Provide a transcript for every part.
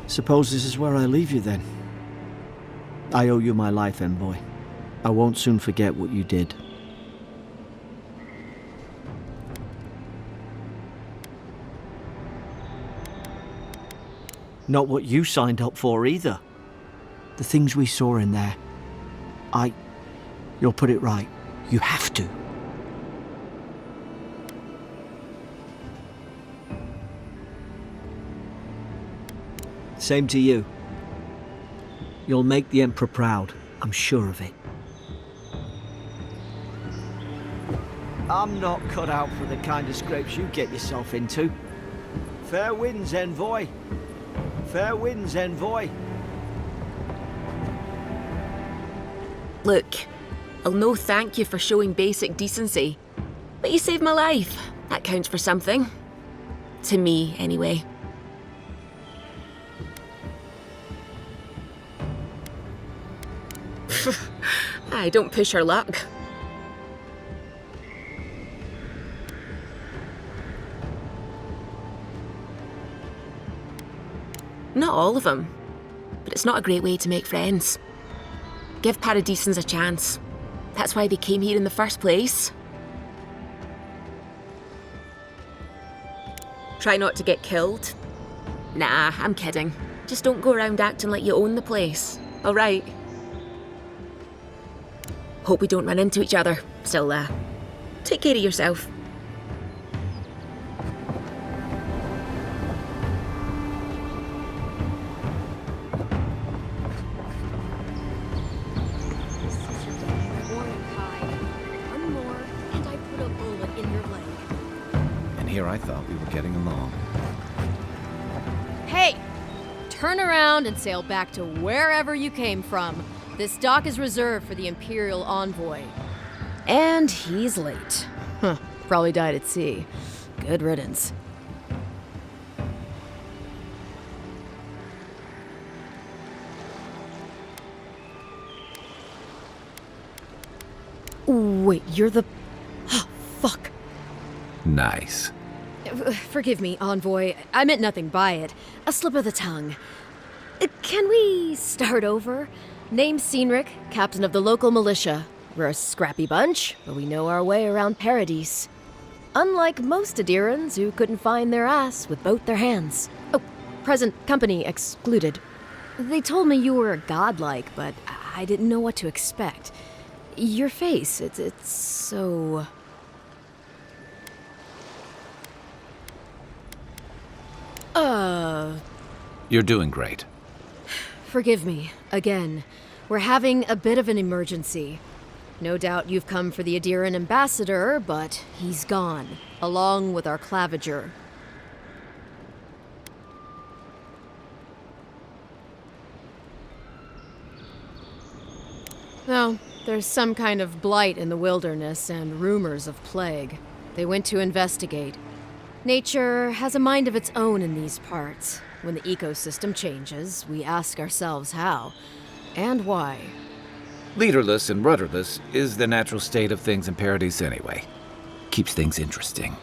Suppose this is where I leave you then. I owe you my life, envoy. I won't soon forget what you did. Not what you signed up for either. The things we saw in there. You'll put it right. You have to. Same to you. You'll make the Emperor proud, I'm sure of it. I'm not cut out for the kind of scrapes you get yourself into. Fair winds, envoy. Fair winds, envoy. Look, I'll no thank you for showing basic decency. But you saved my life. That counts for something. To me, anyway. I don't push her luck. Not all of them, but it's not a great way to make friends. Give Paradisans a chance. That's why they came here in the first place. Try not to get killed. Nah, I'm kidding. Just don't go around acting like you own the place, all right? Hope we don't run into each other. Still, take care of yourself. One more, and I put a bullet in your leg. And here I thought we were getting along. Hey! Turn around and sail back to wherever you came from. This dock is reserved for the Imperial Envoy. And he's late. Huh, probably died at sea. Good riddance. Wait, you're the... Oh, fuck. Nice. Forgive me, Envoy. I meant nothing by it. A slip of the tongue. Can we start over? Name's Cynric, captain of the local militia. We're a scrappy bunch, but we know our way around Paradise. Unlike most Adirans who couldn't find their ass with both their hands. Oh, present company excluded. They told me you were godlike, but I didn't know what to expect. Your face, it's so... You're doing great. Forgive me, again. We're having a bit of an emergency. No doubt you've come for the Adiran ambassador, but he's gone, along with our claviger. No, there's some kind of blight in the wilderness and rumors of plague. They went to investigate. Nature has a mind of its own in these parts. When the ecosystem changes, we ask ourselves how and why. Leaderless and rudderless is the natural state of things in Paradise anyway. Keeps things interesting.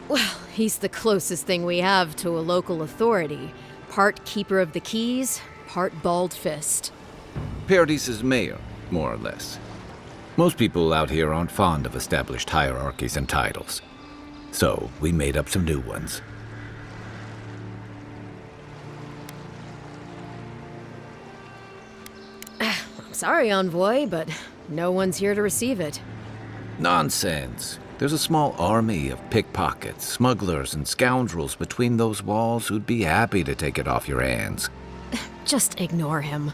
Well, he's the closest thing we have to a local authority. Part keeper of the keys, part bald fist. Paradise's mayor, more or less. Most people out here aren't fond of established hierarchies and titles. So, we made up some new ones. I'm sorry, Envoy, but no one's here to receive it. Nonsense. There's a small army of pickpockets, smugglers, and scoundrels between those walls who'd be happy to take it off your hands. Just ignore him.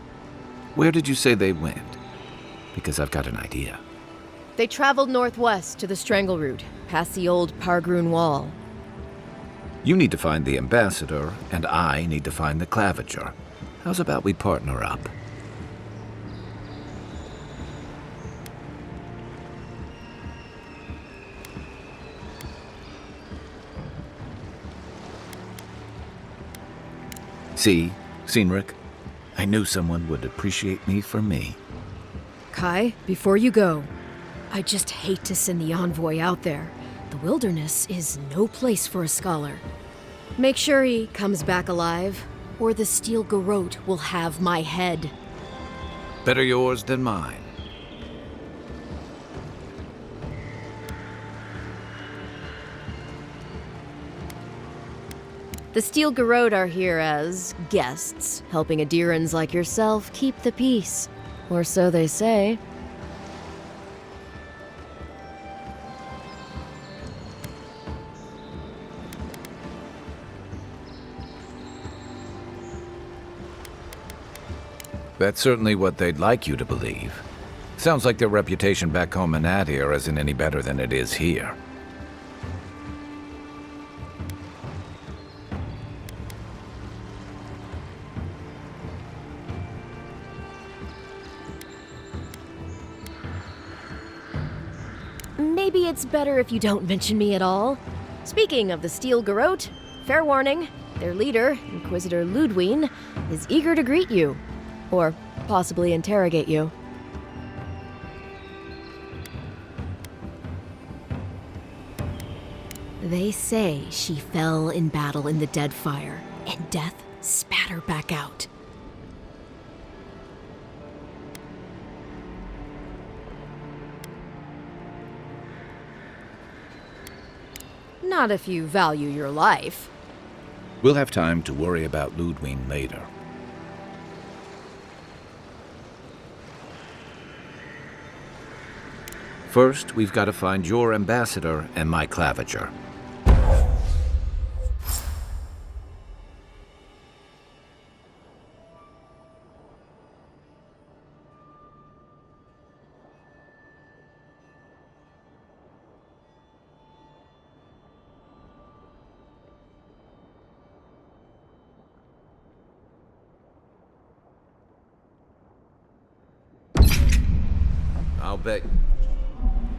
Where did you say they went? Because I've got an idea. They traveled northwest to the Strangle Route, past the old Pargroon Wall. You need to find the ambassador, and I need to find the claviger. How's about we partner up? See, Cynric, I knew someone would appreciate me for me. Kai, before you go, I just hate to send the Envoy out there. The wilderness is no place for a scholar. Make sure he comes back alive, or the Steel Garrote will have my head. Better yours than mine. The Steel Garrote are here as guests, helping Adirans like yourself keep the peace. Or so they say. That's certainly what they'd like you to believe. Sounds like their reputation back home in Adir isn't any better than it is here. Maybe it's better if you don't mention me at all. Speaking of the Steel Garrote, fair warning, their leader, Inquisitor Ludwine, is eager to greet you. Or possibly interrogate you. They say she fell in battle in the Deadfire, and death spat her back out. Not if you value your life. We'll have time to worry about Ludwine later. First, we've got to find your ambassador and my claviger. I'll bet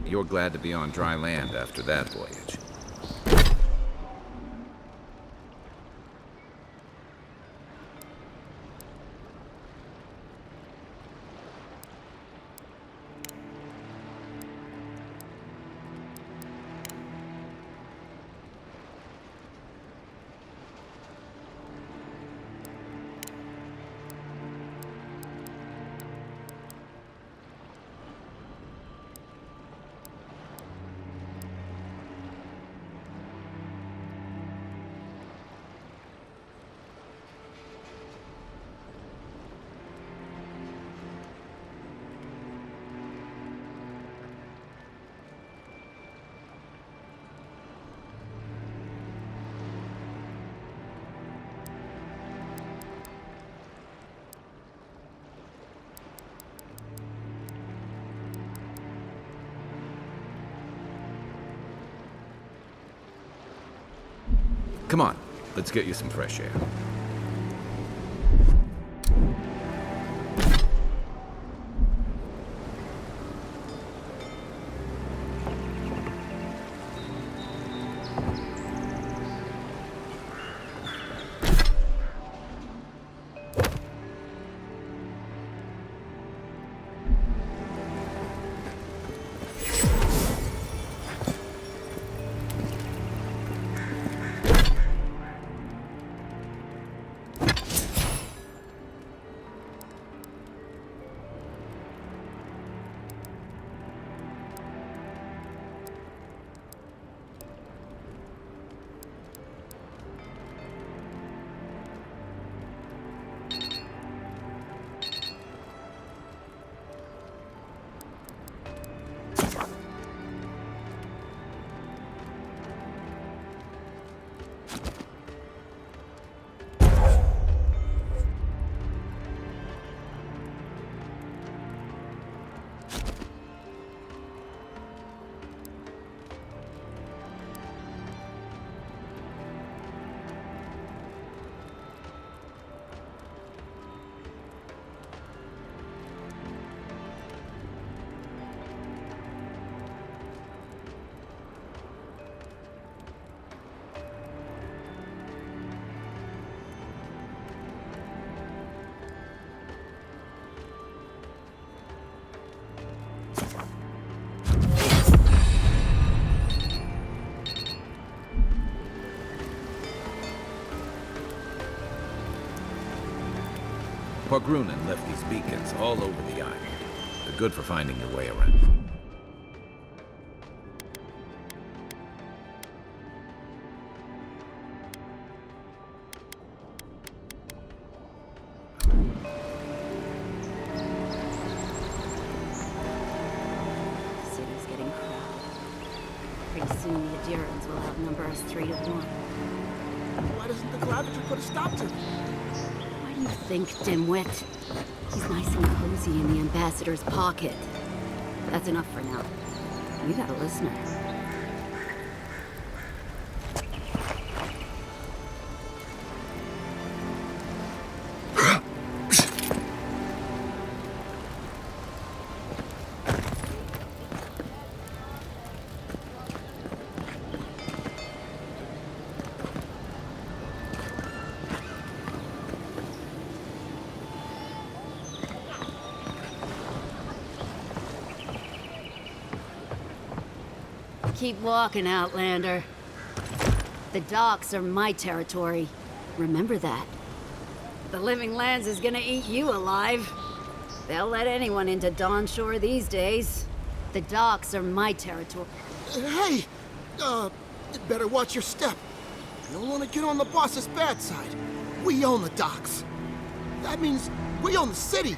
you're glad to be on dry land after that voyage. Come on, let's get you some fresh air. Porgrunen left these beacons all over the island. They're good for finding your way around. City's getting crowded. Pretty soon the Adirans will outnumber us 3-1. Why doesn't the Claviger put a stop to it? Why do you think, dimwit? He's nice and cozy in the ambassador's pocket. That's enough for now. You got a listener. Keep walking, Outlander. The docks are my territory. Remember that. The Living Lands is gonna eat you alive. They'll let anyone into Dawnshore these days. The docks are my territory. Hey! You better watch your step. You don't want to get on the boss's bad side. We own the docks. That means we own the city,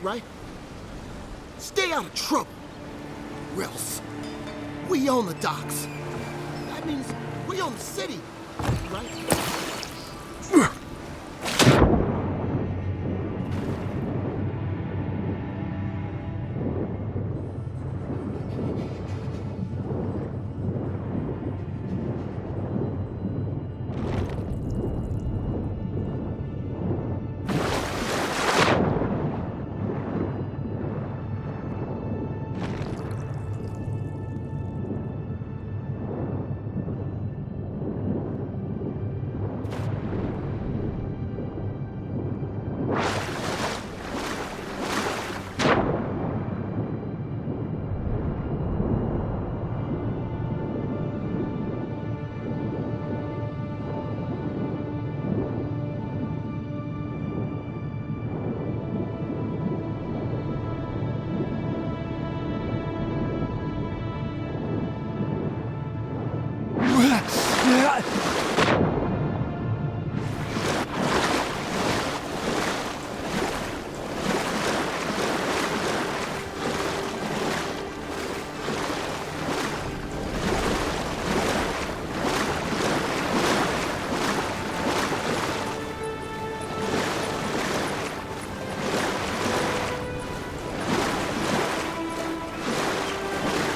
right? Stay out of trouble. Or else. We own the docks. That means we own the city, right?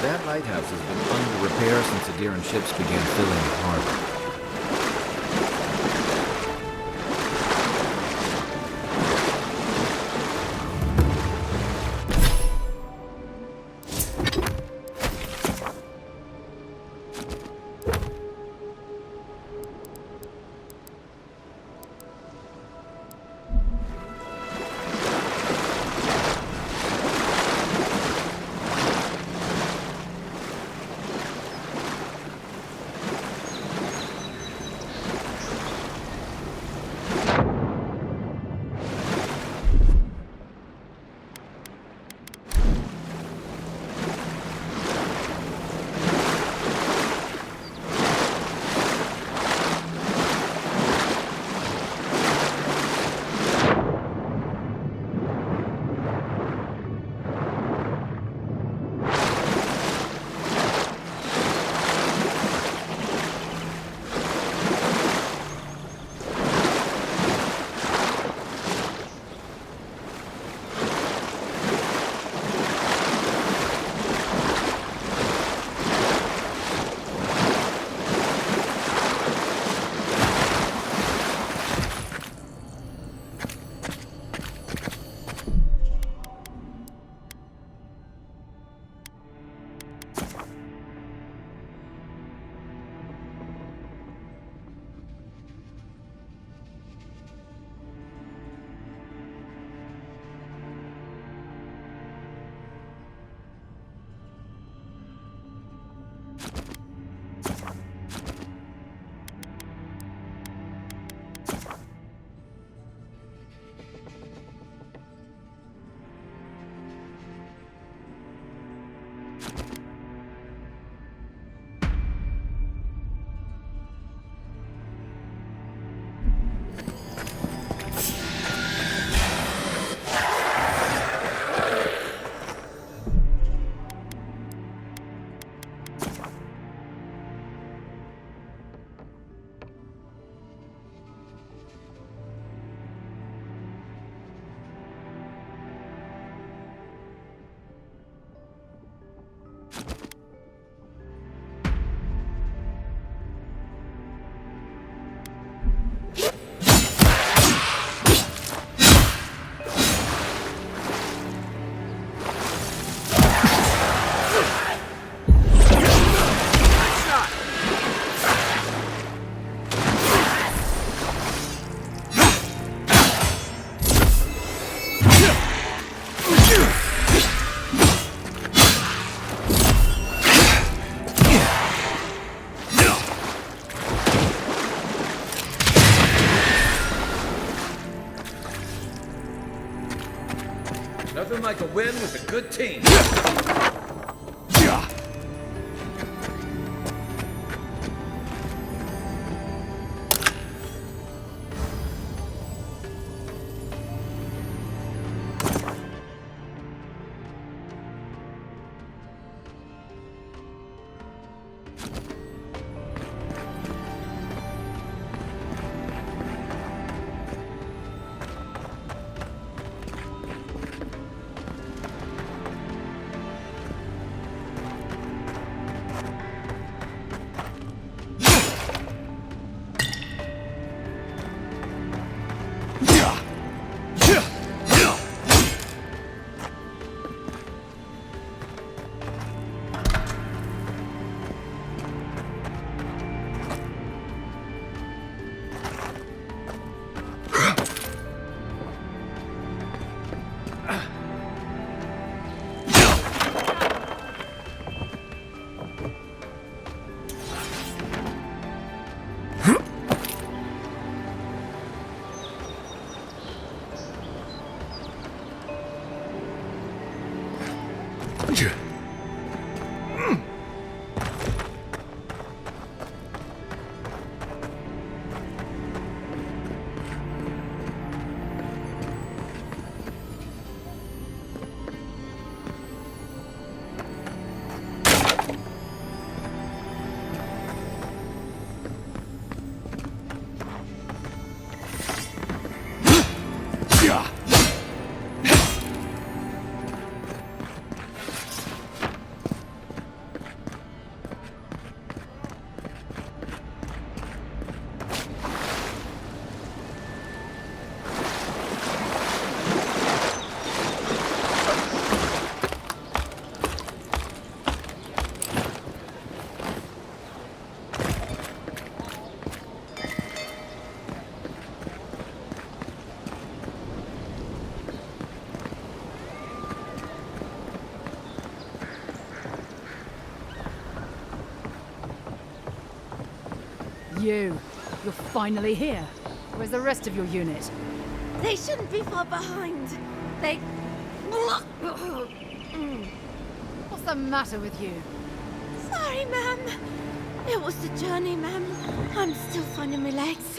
That lighthouse has been under repair since Adiran ships began filling the harbor. Nothing like a win with a good team. You're finally here. Where's the rest of your unit? They shouldn't be far behind. They... What's the matter with you? Sorry, ma'am. It was the journey, ma'am. I'm still finding my legs.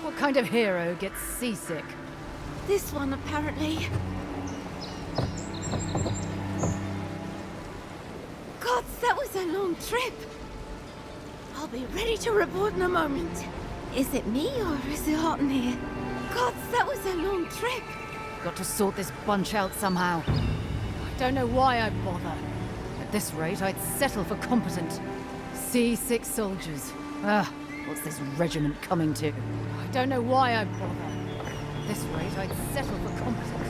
What kind of hero gets seasick? This one, apparently. Gods, that was a long trip. I'll be ready to report in a moment. Is it me, or is it hot in here? Gods, that was a long trip. Got to sort this bunch out somehow. I don't know why I bother. At this rate, I'd settle for competent. C6 soldiers. What's this regiment coming to? I don't know why I bother. At this rate, I'd settle for competent.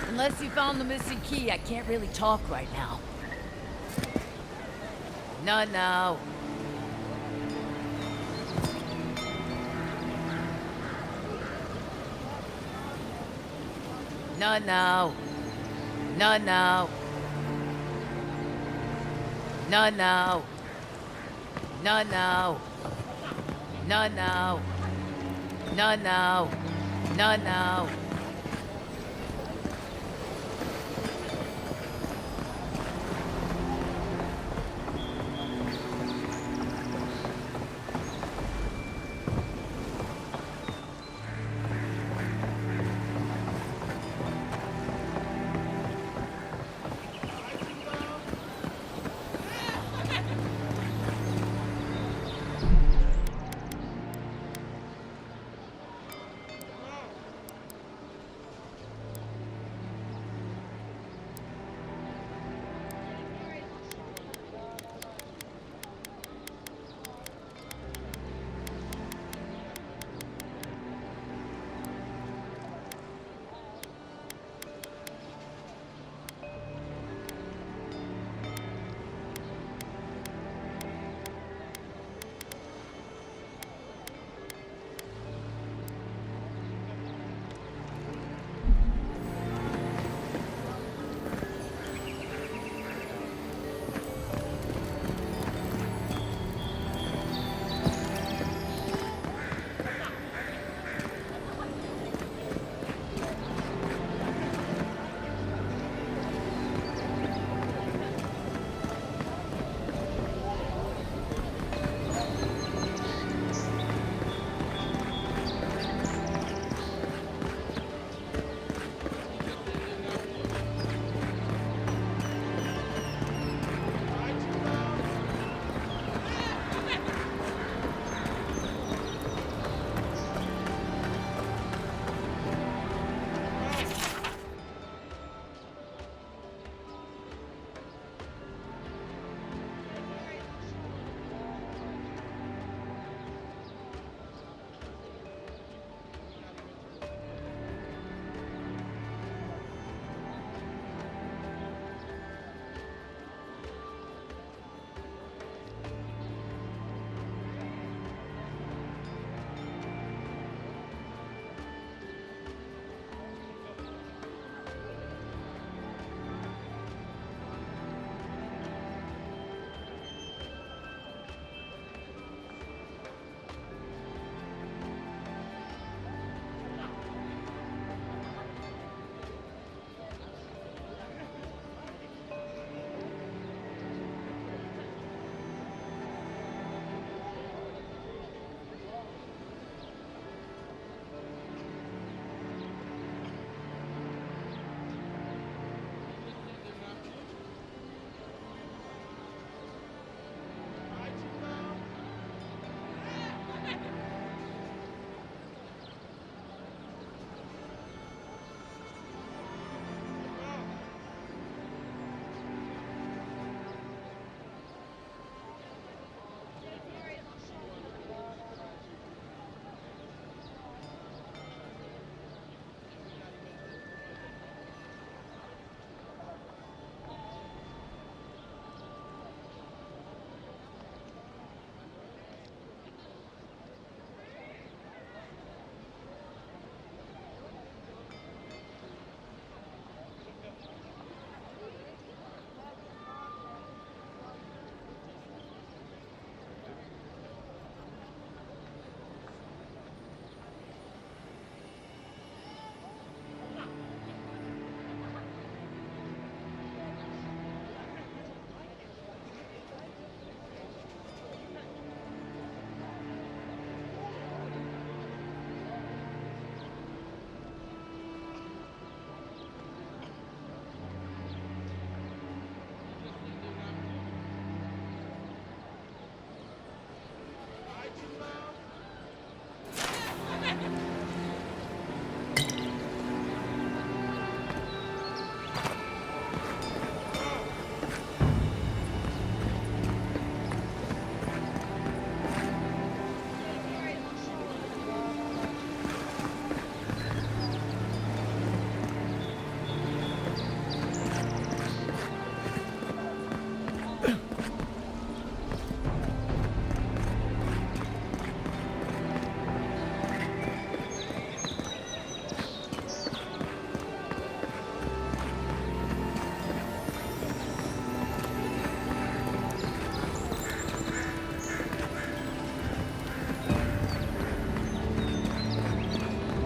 Unless you found the missing key, I can't really talk right now. Not now. Not now. Not now. Not now. Not now. Not now. Not now. Not now.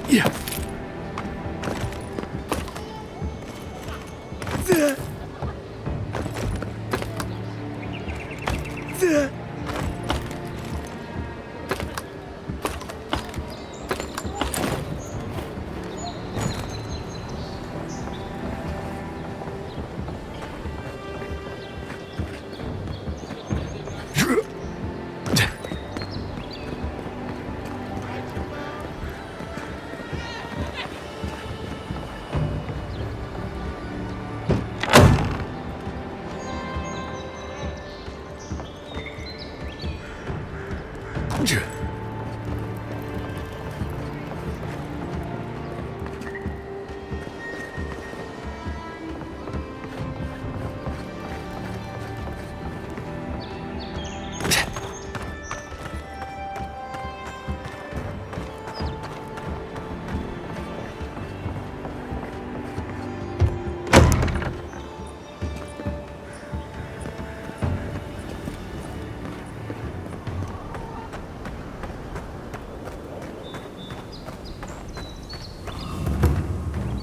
Yeah.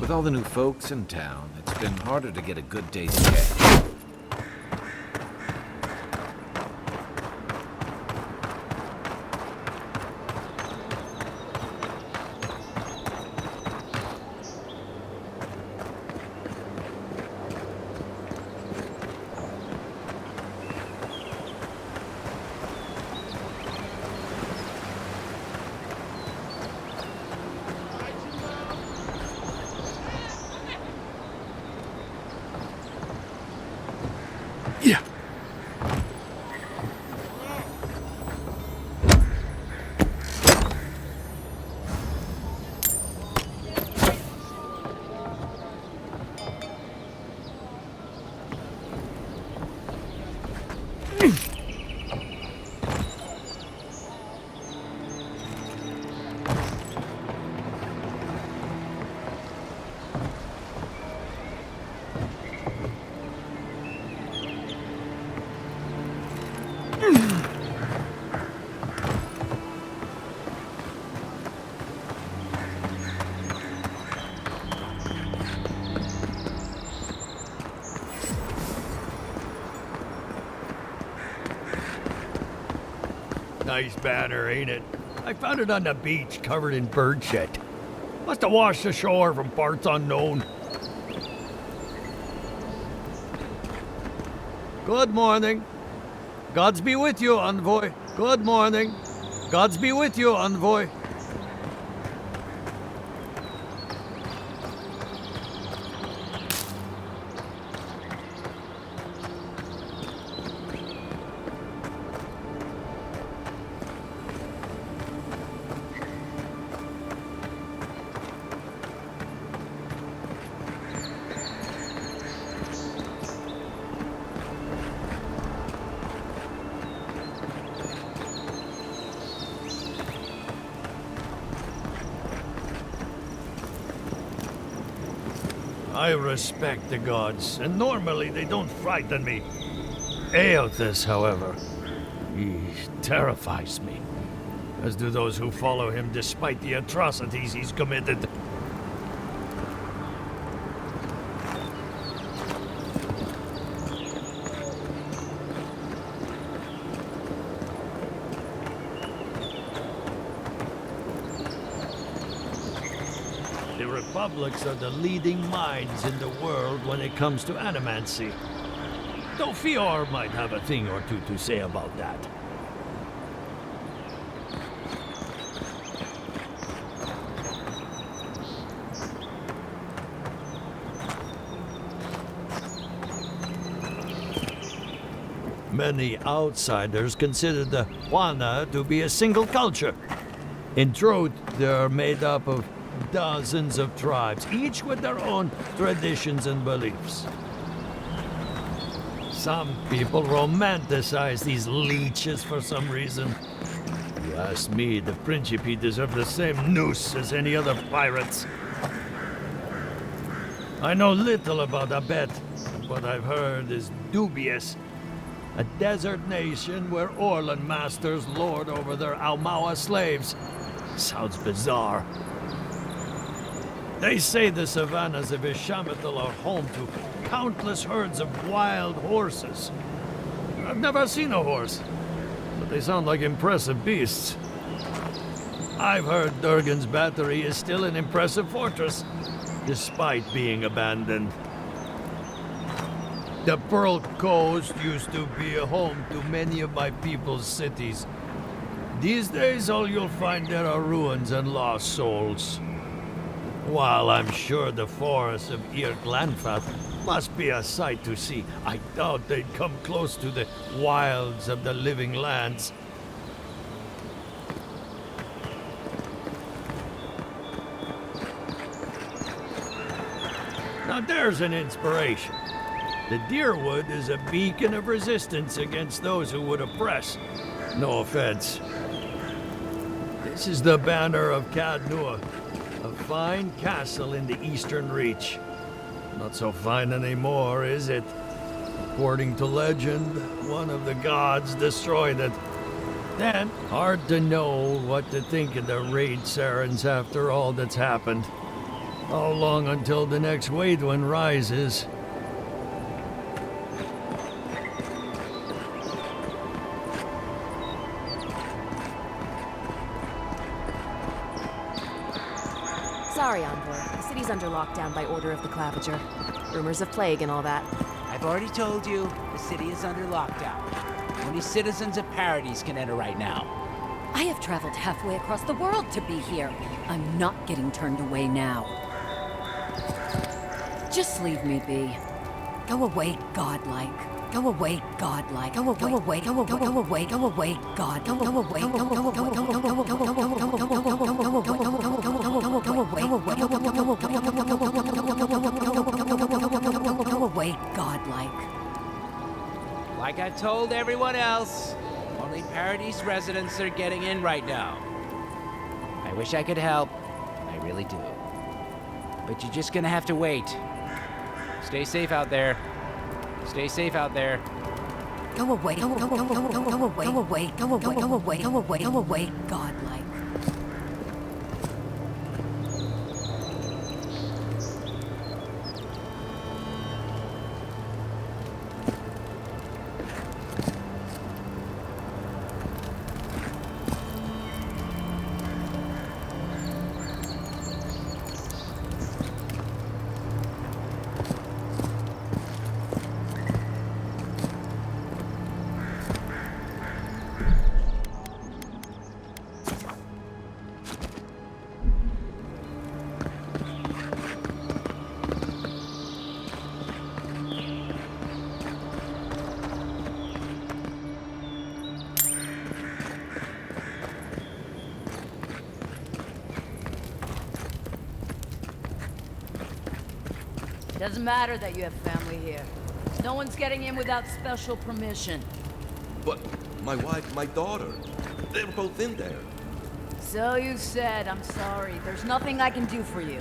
With all the new folks in town, it's been harder to get a good day's catch. Yeah. Nice banner, ain't it? I found it on the beach, covered in bird shit. Must have washed ashore from parts unknown. Good morning. Gods be with you, envoy. Good morning. Gods be with you, envoy. I respect the gods, and normally they don't frighten me. Eothas, however, he terrifies me, as do those who follow him despite the atrocities he's committed. The republics are the leading minds in the world when it comes to animancy. Though Fior might have a thing or two to say about that. Many outsiders consider the Juana to be a single culture. In truth, they're made up of dozens of tribes, each with their own traditions and beliefs. Some people romanticize these leeches for some reason. You ask me, the Principe deserve the same noose as any other pirates. I know little about Abet, but what I've heard is dubious. A desert nation where Orlan masters lord over their Aumaua slaves. Sounds bizarre. They say the savannas of Ishamithal are home to countless herds of wild horses. I've never seen a horse, but they sound like impressive beasts. I've heard Durgan's battery is still an impressive fortress, despite being abandoned. The Pearl Coast used to be a home to many of my people's cities. These days, all you'll find there are ruins and lost souls. While I'm sure the forests of Irklanfath must be a sight to see, I doubt they'd come close to the wilds of the living lands. Now there's an inspiration. The Deerwood is a beacon of resistance against those who would oppress. No offense. This is the banner of Cadnua, a fine castle in the Eastern Reach. Not so fine anymore, is it? According to legend, one of the gods destroyed it. Then, hard to know what to think of the raid Sarens after all that's happened. How long until the next Waidwen rises? Sorry, Envoy. The city's under lockdown by order of the Clavager. Rumors of plague and all that. I've already told you, the city is under lockdown. Only citizens of Paradise can enter right now. I have traveled halfway across the world to be here. I'm not getting turned away now. Just leave me be. Go away, godlike. Go away, godlike. Go away, go away, go away, go away, go away, god. Go away, go away, go away, go away, go away, go away, godlike. Like I told everyone else, only Paradise residents are getting in right now. I wish I could help. I really do. But you're just gonna have to wait. Stay safe out there. Stay safe out there. Go away, go away, go away, go away, go away, go away, go away, go away, go away, godlike. Doesn't matter that you have family here. No one's getting in without special permission. But my wife, my daughter, they're both in there. So you said. I'm sorry. There's nothing I can do for you.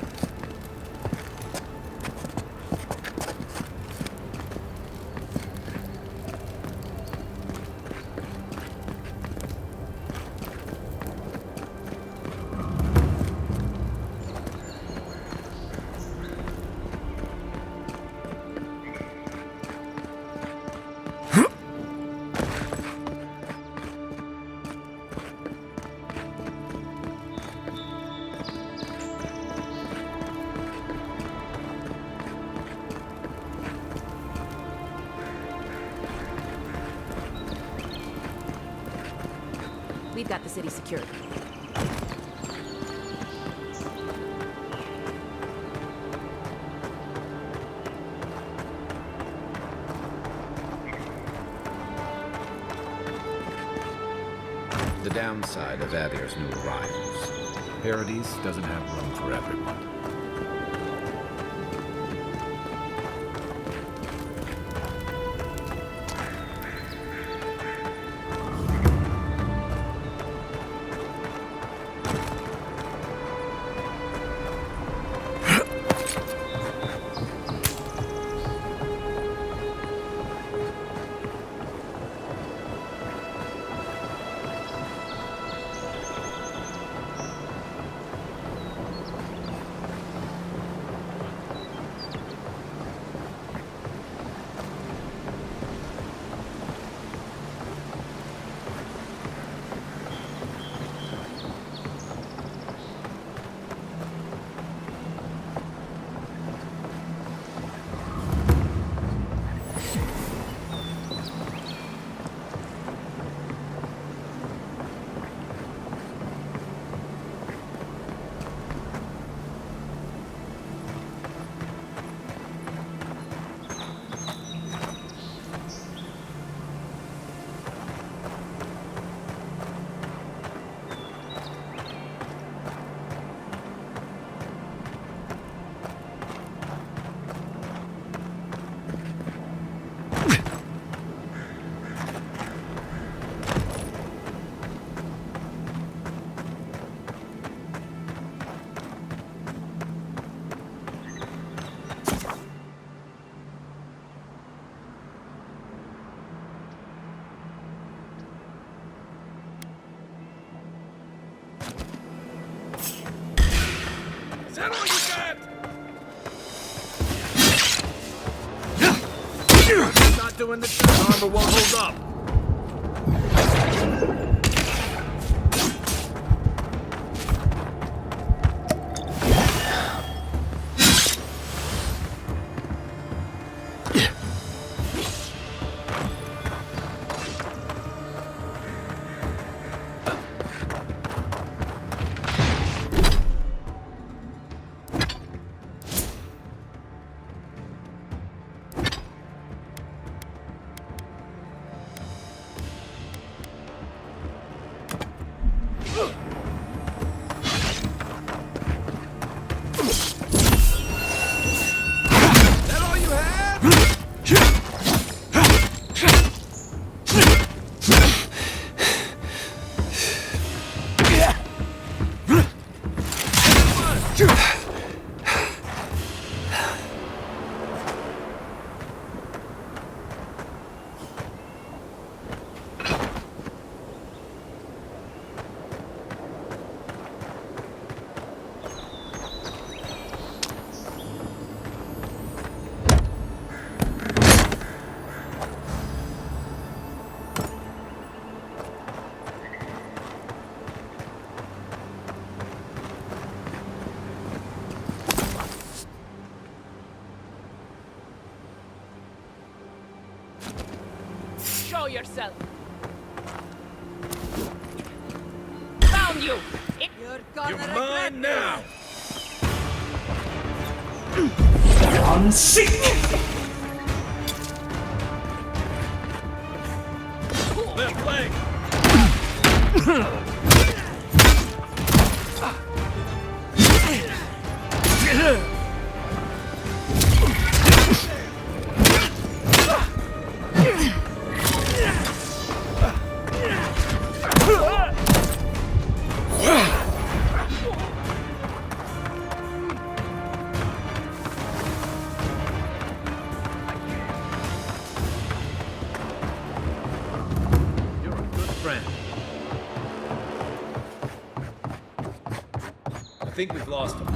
We've got the city secured. The downside of Adir's new arrivals. Paradise doesn't have room for everyone. that all you got? Not doing the trick. Armor won't hold up. Show yourself. Found you. You're gonna You're regret mine now! On seek! Left leg! You're a good friend. I think we've lost him.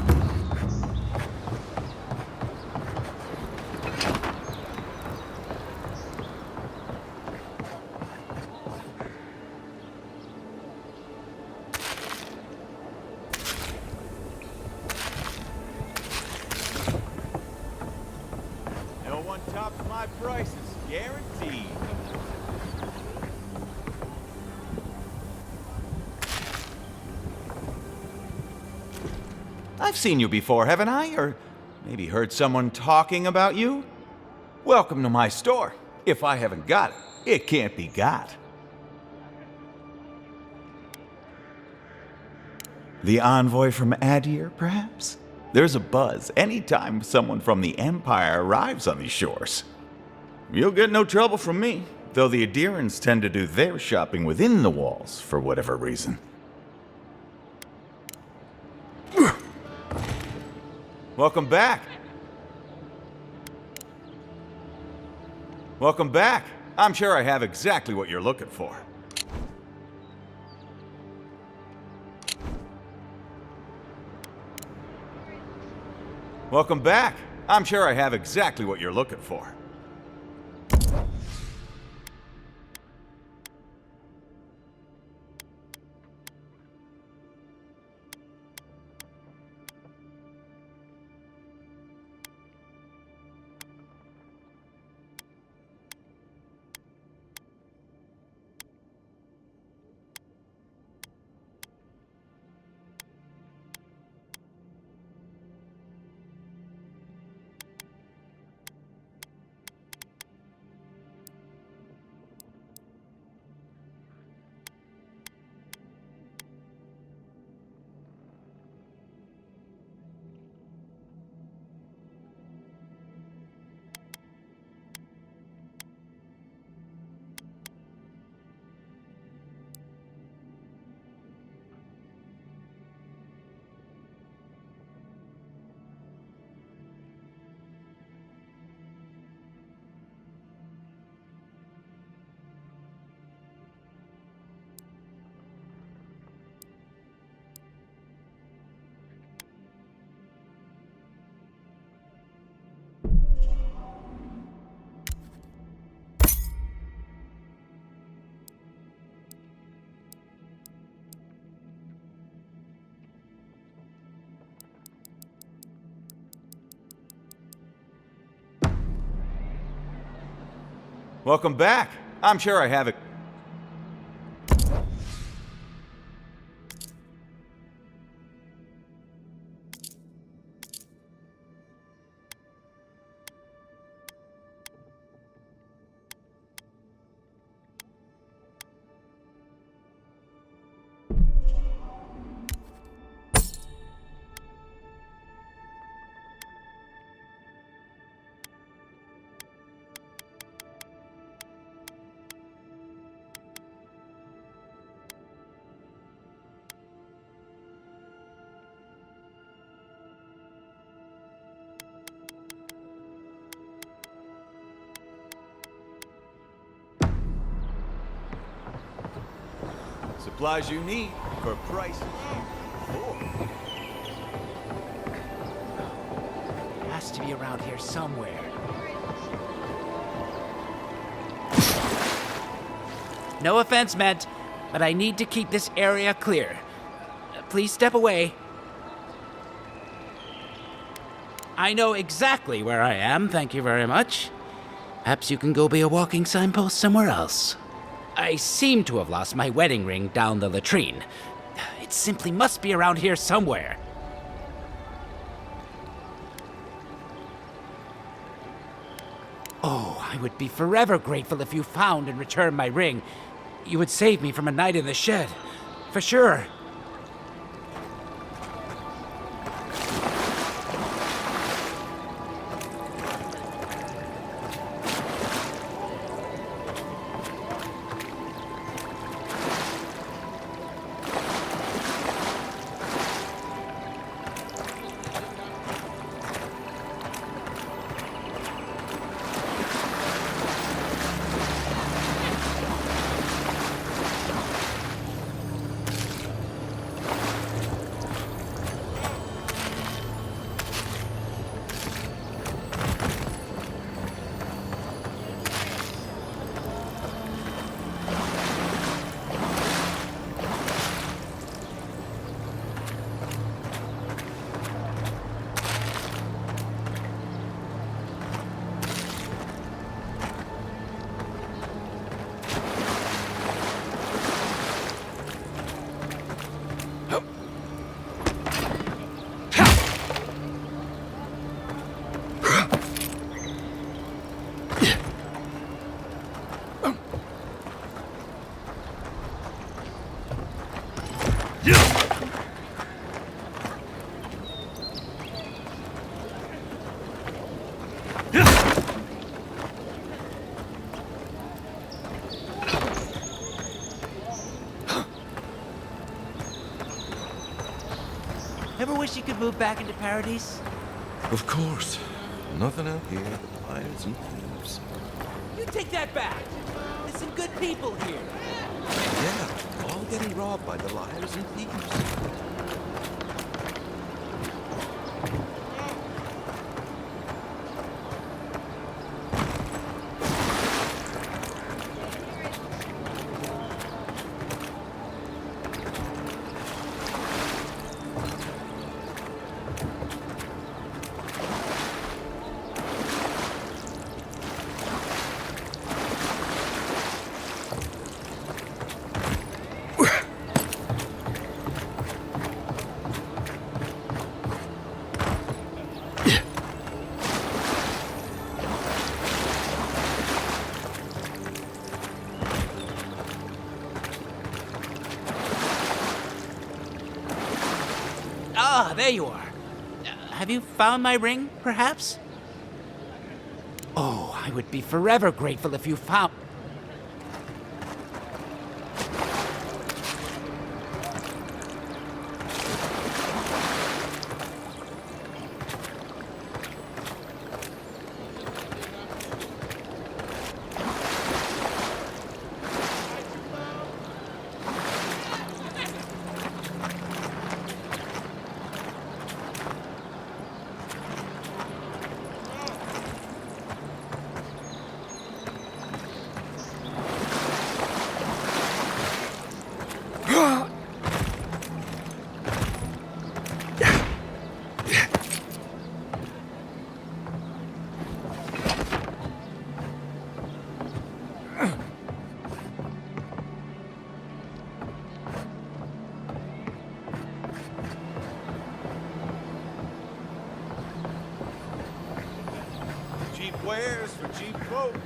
No one tops my prices, guaranteed. I've seen you before, haven't I? Or maybe heard someone talking about you? Welcome to my store. If I haven't got it, it can't be got. The envoy from Adir, perhaps? There's a buzz anytime someone from the Empire arrives on these shores. You'll get no trouble from me, though the Adirans tend to do their shopping within the walls for whatever reason. Welcome back. Welcome back. I'm sure I have exactly what you're looking for. Welcome back. I'm sure I have exactly what you're looking for. Welcome back. I'm sure I have it. Supplies you need for prices you afford. Has to be around here somewhere. No offense meant, but I need to keep this area clear. Please step away. I know exactly where I am, thank you very much. Perhaps you can go be a walking signpost somewhere else. I seem to have lost my wedding ring down the latrine. It simply must be around here somewhere. Oh, I would be forever grateful if you found and returned my ring. You would save me from a night in the shed. For sure. Ever wish you could move back into Paradise? Of course. Nothing out here but liars and thieves. You take that back! There's some good people here. Yeah, all getting robbed by the liars and thieves. Ah, there you are. Have you found my ring, perhaps? Oh, I would be forever grateful if you found... squares for cheap folks.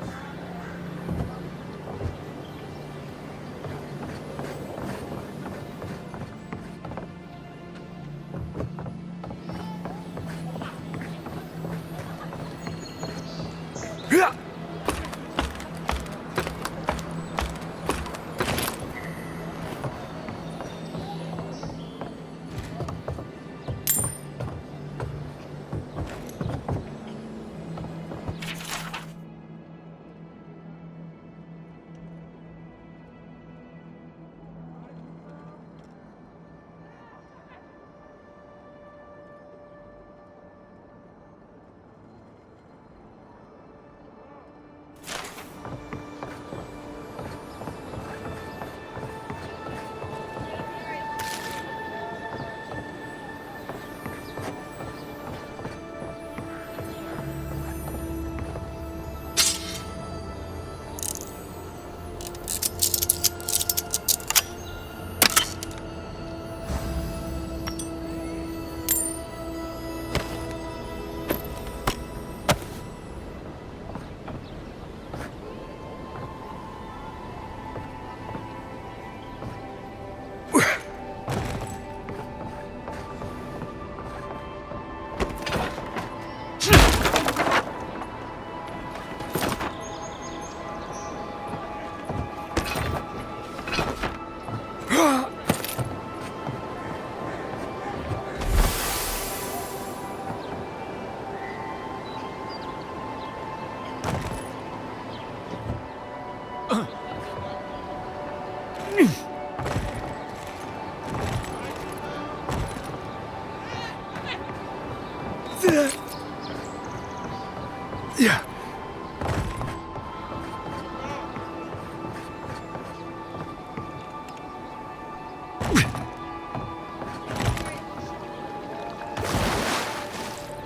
Yeah.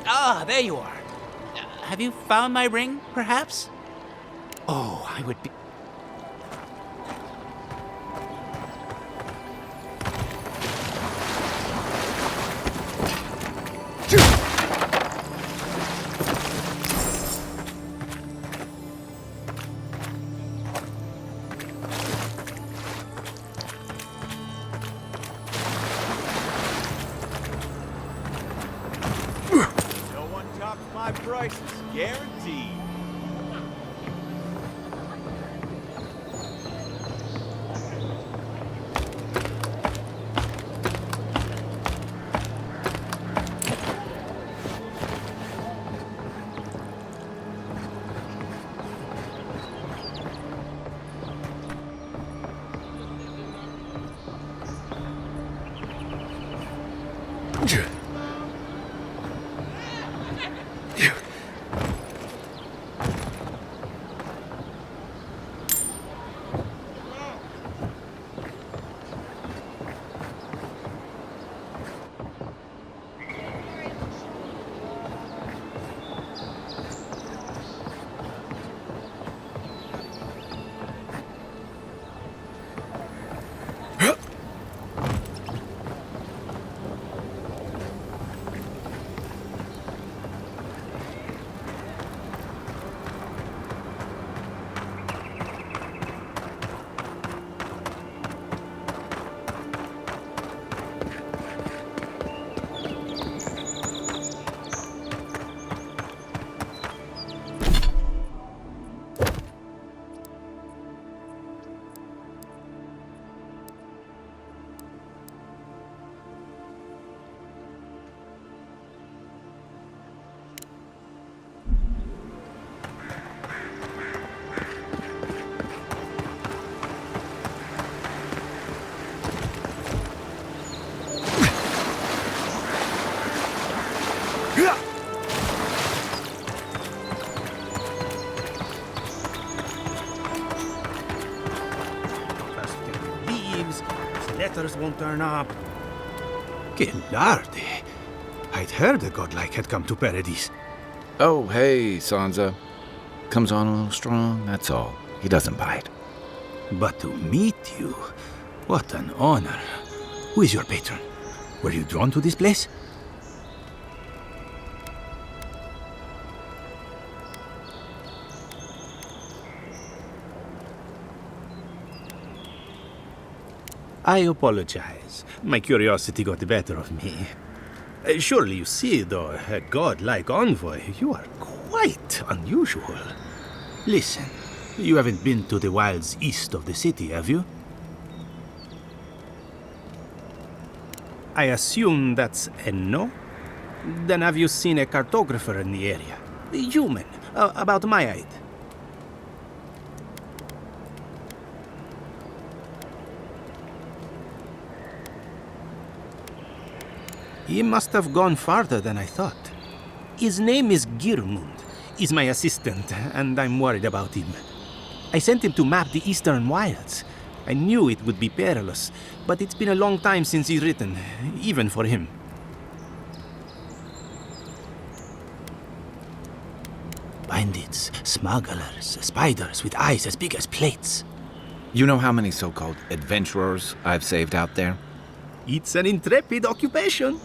Ah, there you are. Have you found my ring, perhaps? Oh, I would be... No one tops my prices, guaranteed. Letters won't turn up. Gilardi. I'd heard the godlike had come to Paradise. Oh, hey, Sansa. Comes on a little strong, that's all. He doesn't bite. But to meet you, what an honor. Who is your patron? Were you drawn to this place? I apologize. My curiosity got the better of me. Surely you see, though, a god-like envoy, you are quite unusual. Listen, you haven't been to the wilds east of the city, have you? I assume that's a no? Then have you seen a cartographer in the area? A human, about my height? He must have gone farther than I thought. His name is Girmund. He's my assistant, and I'm worried about him. I sent him to map the eastern wilds. I knew it would be perilous, but it's been a long time since he's written, even for him. Bandits, smugglers, spiders with eyes as big as plates. You know how many so-called adventurers I've saved out there? It's an intrepid occupation.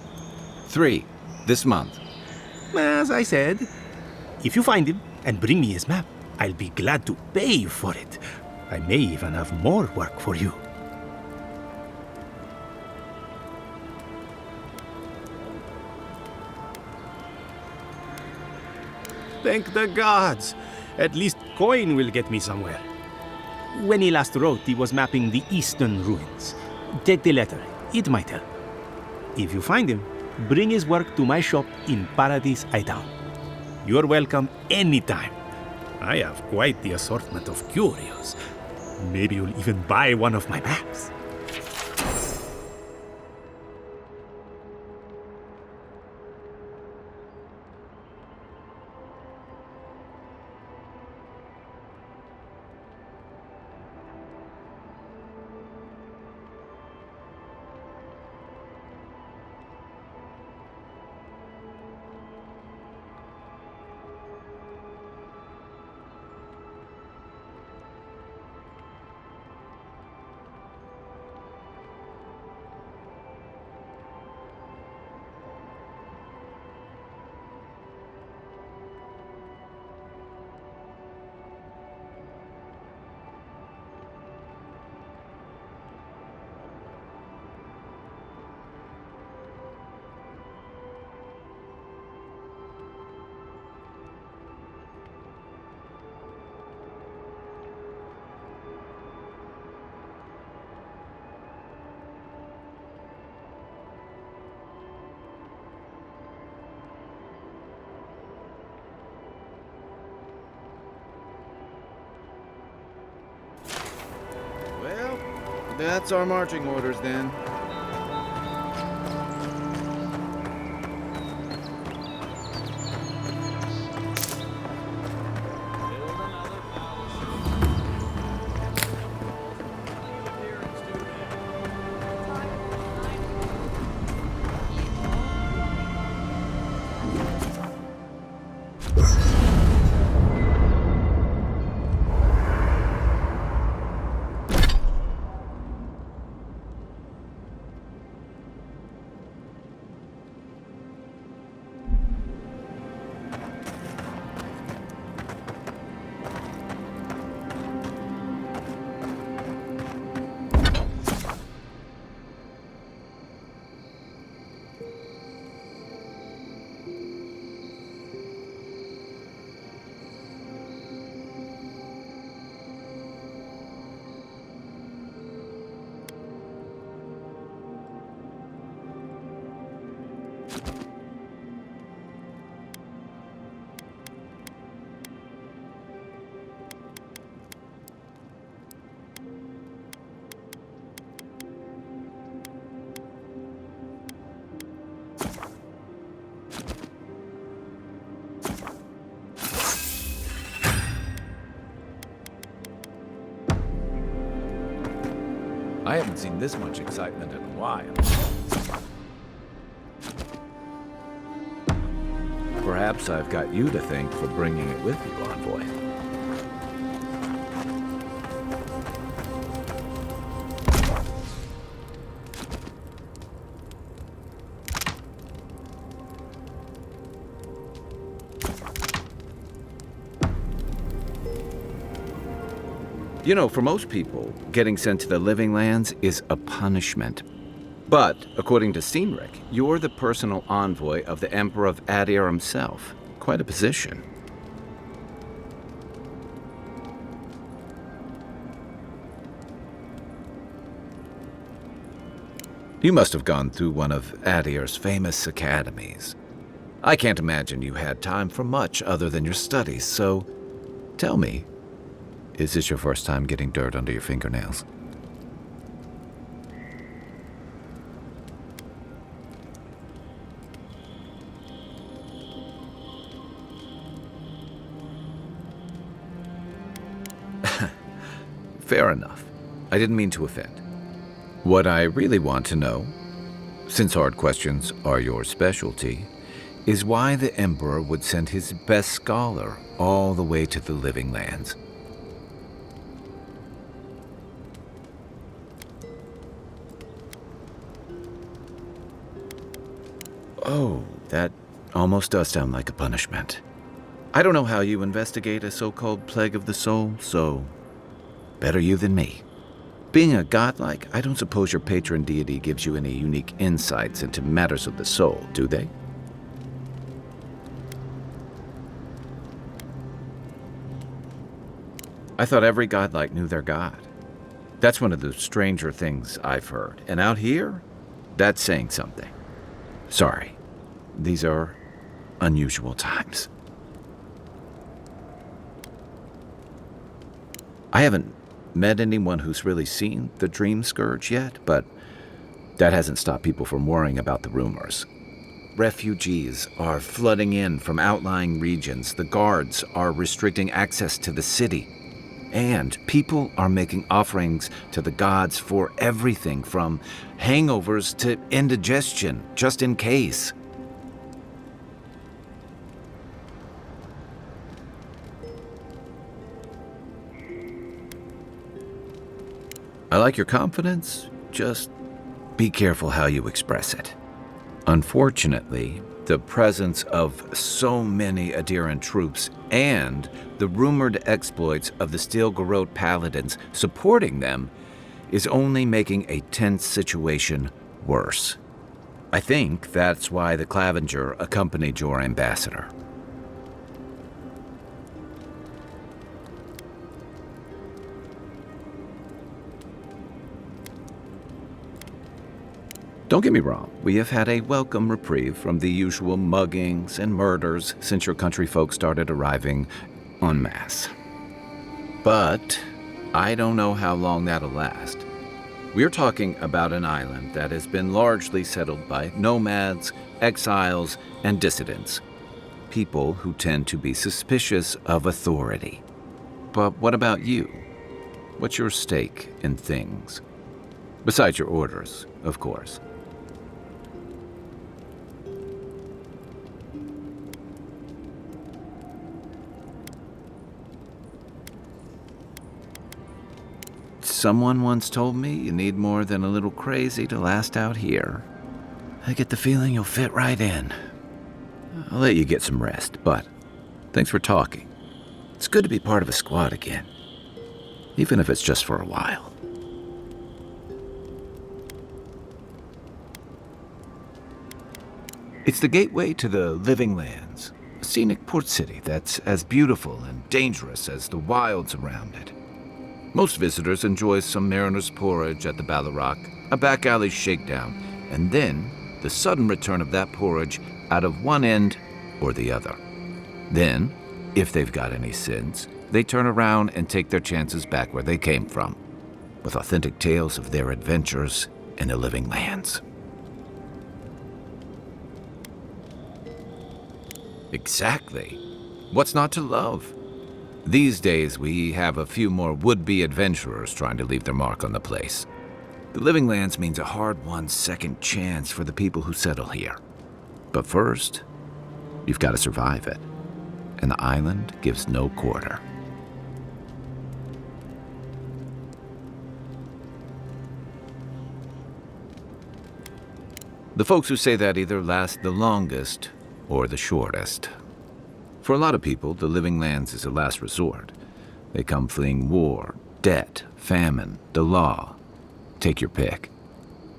3, this month. As I said, if you find him and bring me his map, I'll be glad to pay you for it. I may even have more work for you. Thank the gods! At least coin will get me somewhere. When he last wrote, he was mapping the eastern ruins. Take the letter. It might help. If you find him, bring his work to my shop in Paradise Hightown. You're welcome anytime. I have quite the assortment of curios. Maybe you'll even buy one of my maps. Well, that's our marching orders then. I haven't seen this much excitement in a while. Perhaps I've got you to thank for bringing it with you, Envoy. You know, for most people, getting sent to the Living Lands is a punishment. But, according to Cynric, you're the personal envoy of the Emperor of Adir himself. Quite a position. You must have gone through one of Adir's famous academies. I can't imagine you had time for much other than your studies, so tell me, is this your first time getting dirt under your fingernails? Fair enough. I didn't mean to offend. What I really want to know, since hard questions are your specialty, is why the Emperor would send his best scholar all the way to the Living Lands. Oh, that almost does sound like a punishment. I don't know how you investigate a so-called plague of the soul, so better you than me. Being a godlike, I don't suppose your patron deity gives you any unique insights into matters of the soul, do they? I thought every godlike knew their god. That's one of the stranger things I've heard. And out here, that's saying something. Sorry, these are unusual times. I haven't met anyone who's really seen the Dream Scourge yet, but that hasn't stopped people from worrying about the rumors. Refugees are flooding in from outlying regions. The guards are restricting access to the city. And people are making offerings to the gods for everything from hangovers to indigestion, just in case. I like your confidence, just be careful how you express it. Unfortunately, the presence of so many Adiran troops and the rumored exploits of the Steel Garrote paladins supporting them is only making a tense situation worse. I think that's why the Clavenger accompanied your ambassador. Don't get me wrong, we have had a welcome reprieve from the usual muggings and murders since your country folk started arriving en masse. But I don't know how long that'll last. We're talking about an island that has been largely settled by nomads, exiles, and dissidents. People who tend to be suspicious of authority. But what about you? What's your stake in things? Besides your orders, of course. Someone once told me you need more than a little crazy to last out here. I get the feeling you'll fit right in. I'll let you get some rest, but thanks for talking. It's good to be part of a squad again, even if it's just for a while. It's the gateway to the Living Lands, a scenic port city that's as beautiful and dangerous as the wilds around it. Most visitors enjoy some mariner's porridge at the Ballarrock, a back alley shakedown, and then the sudden return of that porridge out of one end or the other. Then, if they've got any sins, they turn around and take their chances back where they came from, with authentic tales of their adventures in the Living Lands. Exactly. What's not to love? These days, we have a few more would-be adventurers trying to leave their mark on the place. The Living Lands means a hard-won second chance for the people who settle here. But first, you've got to survive it. And the island gives no quarter. The folks who say that either last the longest or the shortest. For a lot of people, the Living Lands is a last resort. They come fleeing war, debt, famine, the law. Take your pick.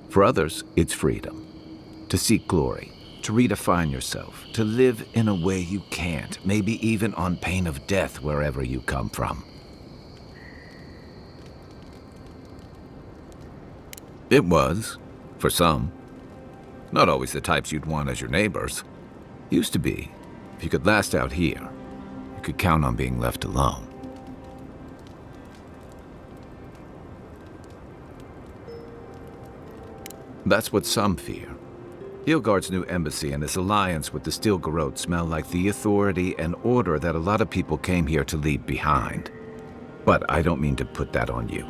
For others, it's freedom. To seek glory, to redefine yourself, to live in a way you can't, maybe even on pain of death wherever you come from. It was, for some. Not always the types you'd want as your neighbors. Used to be. If you could last out here, you could count on being left alone. That's what some fear. Hilgard's new embassy and his alliance with the Stilgarrote smell like the authority and order that a lot of people came here to leave behind. But I don't mean to put that on you.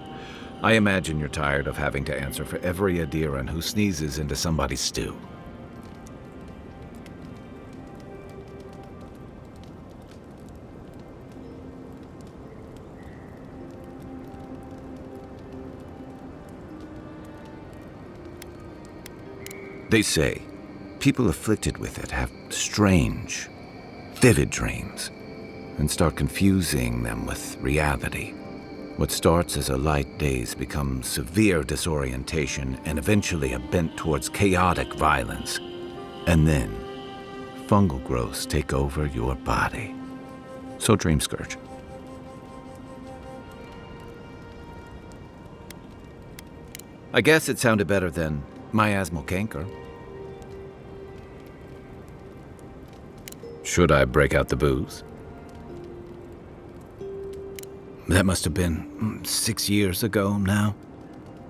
I imagine you're tired of having to answer for every Adiran who sneezes into somebody's stew. They say people afflicted with it have strange, vivid dreams and start confusing them with reality. What starts as a light daze becomes severe disorientation and eventually a bent towards chaotic violence. And then, fungal growths take over your body. So Dream Scourge. I guess it sounded better than miasmal canker. Should I break out the booze? That must have been 6 years ago now.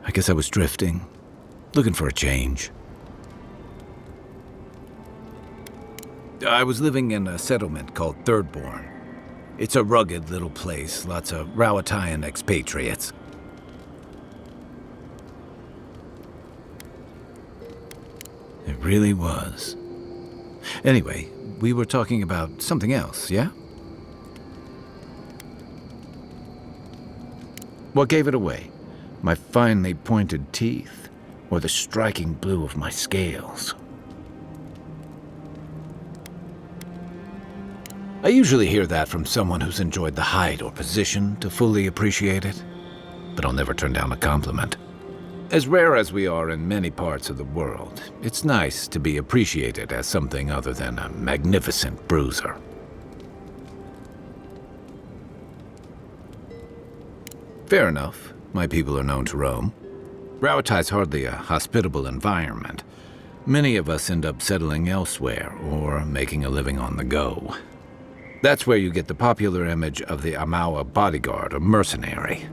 I guess I was drifting, looking for a change. I was living in a settlement called Thirdborn. It's a rugged little place, lots of Rowatayan expatriates. It really was. Anyway, we were talking about something else, yeah? What gave it away? My finely pointed teeth, or the striking blue of my scales? I usually hear that from someone who's enjoyed the height or position to fully appreciate it, but I'll never turn down a compliment. As rare as we are in many parts of the world, it's nice to be appreciated as something other than a magnificent bruiser. Fair enough. My people are known to roam. Rowatai's hardly a hospitable environment. Many of us end up settling elsewhere or making a living on the go. That's where you get the popular image of the Amawa bodyguard or mercenary.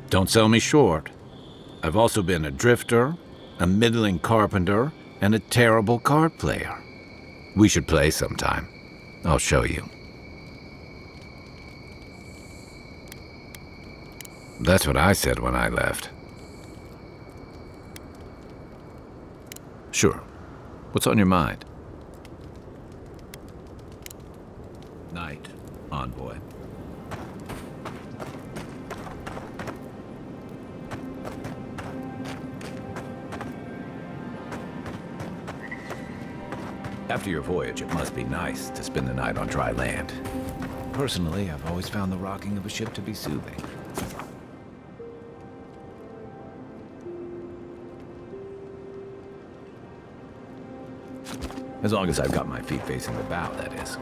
Don't sell me short. I've also been a drifter, a middling carpenter, and a terrible card player. We should play sometime. I'll show you. That's what I said when I left. Sure. What's on your mind? Night, envoy. After your voyage, it must be nice to spend the night on dry land. Personally, I've always found the rocking of a ship to be soothing. As long as I've got my feet facing the bow, that is.